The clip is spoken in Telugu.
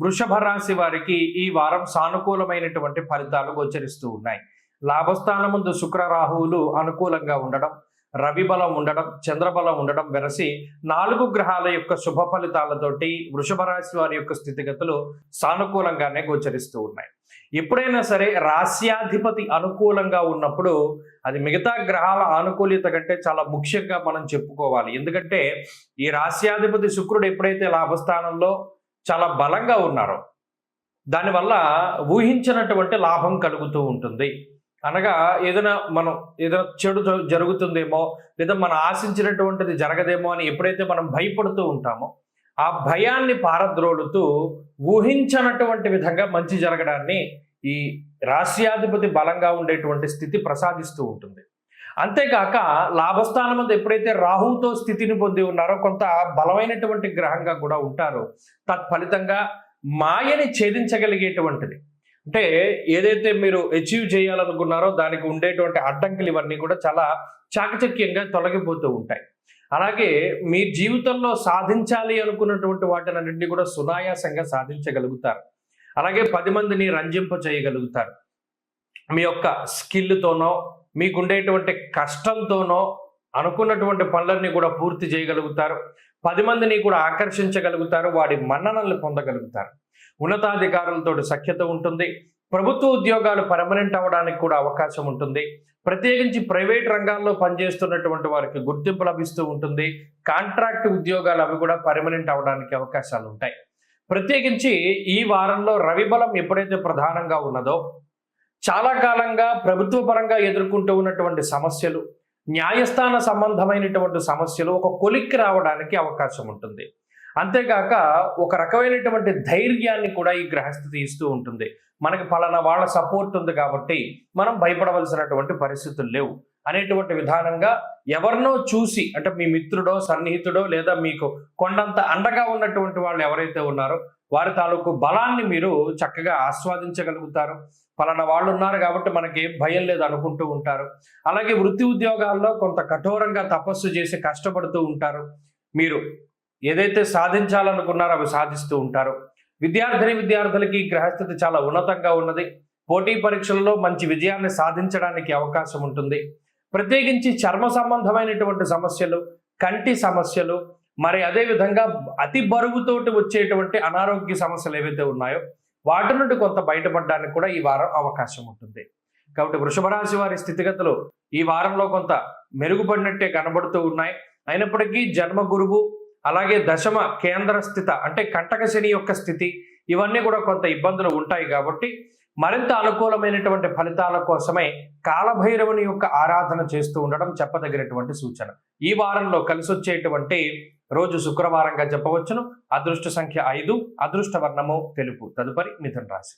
వృషభ రాశి వారికి ఈ వారం సానుకూలమైనటువంటి ఫలితాలు గోచరిస్తూ ఉన్నాయి. లాభస్థానముందు శుక్ర రాహువులు అనుకూలంగా ఉండడం, రవి బలం ఉండడం, చంద్రబలం ఉండడం వెరసి 4 గ్రహాల యొక్క శుభ ఫలితాలతోటి వృషభ రాశి వారి యొక్క స్థితిగతులు సానుకూలంగానే గోచరిస్తూ ఉన్నాయి. ఎప్పుడైనా సరే రాశ్యాధిపతి అనుకూలంగా ఉన్నప్పుడు అది మిగతా గ్రహాల ఆనుకూల్యత కంటే చాలా ముఖ్యంగా మనం చెప్పుకోవాలి. ఎందుకంటే ఈ రాశ్యాధిపతి శుక్రుడు ఎప్పుడైతే లాభస్థానంలో చాలా బలంగా ఉన్నారో దానివల్ల ఊహించినటువంటి లాభం కలుగుతూ ఉంటుంది. అనగా ఏదైనా చెడు జరుగుతుందేమో, లేదా మనం ఆశించినటువంటిది జరగదేమో అని ఎప్పుడైతే మనం భయపడుతూ ఉంటామో ఆ భయాన్ని పారద్రోలుతూ ఊహించనటువంటి విధంగా మంచి జరగడాన్ని ఈ రాశ్యాధిపతి బలంగా ఉండేటువంటి స్థితి ప్రసాదిస్తూ ఉంటుంది. అంతేకాక లాభస్థానం మీద ఎప్పుడైతే రాహువుతో స్థితిని పొంది ఉన్నారో కొంత బలమైనటువంటి గ్రహంగా కూడా ఉంటారో తత్ఫలితంగా మాయని ఛేదించగలిగేటువంటిది, అంటే ఏదైతే మీరు అచీవ్ చేయాలనుకున్నారో దానికి ఉండేటువంటి అడ్డంకులు ఇవన్నీ కూడా చాలా చాకచక్యంగా తొలగిపోతూ ఉంటాయి. అలాగే మీ జీవితంలో సాధించాలి అనుకున్నటువంటి వాటినన్నింటినీ కూడా సునాయాసంగా సాధించగలుగుతారు. అలాగే 10 మందిని రంజింప చేయగలుగుతారు. మీ యొక్క స్కిల్తోనో మీకుండేటువంటి కష్టంతోనో అనుకున్నటువంటి పనులన్నీ కూడా పూర్తి చేయగలుగుతారు. 10 మందిని కూడా ఆకర్షించగలుగుతారు. వాడి మన్ననల్ని పొందగలుగుతారు. ఉన్నతాధికారులతో సఖ్యత ఉంటుంది. ప్రభుత్వ ఉద్యోగాలు పర్మనెంట్ అవ్వడానికి కూడా అవకాశం ఉంటుంది. ప్రత్యేకించి ప్రైవేట్ రంగాల్లో పనిచేస్తున్నటువంటి వారికి గుర్తింపు లభిస్తూ ఉంటుంది. కాంట్రాక్ట్ ఉద్యోగాలు అవి కూడా పర్మనెంట్ అవ్వడానికి అవకాశాలు ఉంటాయి. ప్రత్యేకించి ఈ వారంలో రవి బలం ఎప్పుడైతే ప్రధానంగా ఉన్నదో చాలా కాలంగా ప్రభుత్వ పరంగా ఎదుర్కొంటూ ఉన్నటువంటి సమస్యలు, న్యాయస్థాన సంబంధమైనటువంటి సమస్యలు ఒక కొలిక్కి రావడానికి అవకాశం ఉంటుంది. అంతేకాక ఒక రకమైనటువంటి ధైర్యాన్ని కూడా ఈ గ్రహస్థితి ఇస్తూ ఉంటుంది. మనకి పలానా వాళ్ళ సపోర్ట్ ఉంది కాబట్టి మనం భయపడవలసినటువంటి పరిస్థితులు లేవు అనేటువంటి విధానంగా ఎవరినో చూసి, అంటే మీ మిత్రుడో సన్నిహితుడో లేదా మీకు కొండంత అండగా ఉన్నటువంటి వాళ్ళు ఎవరైతే ఉన్నారో వారి తాలూకు బలాన్ని మీరు చక్కగా ఆస్వాదించగలుగుతారు. పలానా వాళ్ళు ఉన్నారు కాబట్టి మనకి ఏం భయం లేదు అనుకుంటూ ఉంటారు. అలాగే వృత్తి ఉద్యోగాల్లో కొంత కఠోరంగా తపస్సు చేసి కష్టపడుతూ ఉంటారు. మీరు ఏదైతే సాధించాలనుకున్నారో అవి సాధిస్తూ ఉంటారు. విద్యార్థులకి గ్రహస్థితి చాలా ఉన్నతంగా ఉన్నది. పోటీ పరీక్షల్లో మంచి విజయాన్ని సాధించడానికి అవకాశం ఉంటుంది. ప్రత్యేకించి చర్మ సంబంధమైనటువంటి సమస్యలు, కంటి సమస్యలు, మరి అదేవిధంగా అతి బరువుతోటి వచ్చేటువంటి అనారోగ్య సమస్యలు ఏవైతే ఉన్నాయో వాటి నుండి కొంత బయటపడడానికి కూడా ఈ వారం అవకాశం ఉంటుంది. కాబట్టి వృషభ రాశి వారి స్థితిగతులు ఈ వారంలో కొంత మెరుగుపడినట్టే కనబడుతూ ఉన్నాయి. అయినప్పటికీ జన్మ గురువు, అలాగే దశమ కేంద్ర స్థిత అంటే కంటక శని యొక్క స్థితి, ఇవన్నీ కూడా కొంత ఇబ్బందులు ఉంటాయి. కాబట్టి మరింత అనుకూలమైనటువంటి ఫలితాల కోసమే కాలభైరవుని యొక్క ఆరాధన చేస్తూ ఉండడం చెప్పదగినటువంటి సూచన. ఈ వారంలో కలిసి వచ్చేటువంటి రోజు శుక్రవారంగా చెప్పవచ్చును. అదృష్ట సంఖ్య 5, అదృష్ట వర్ణము తెలుపు. తదుపరి మిథున రాశి.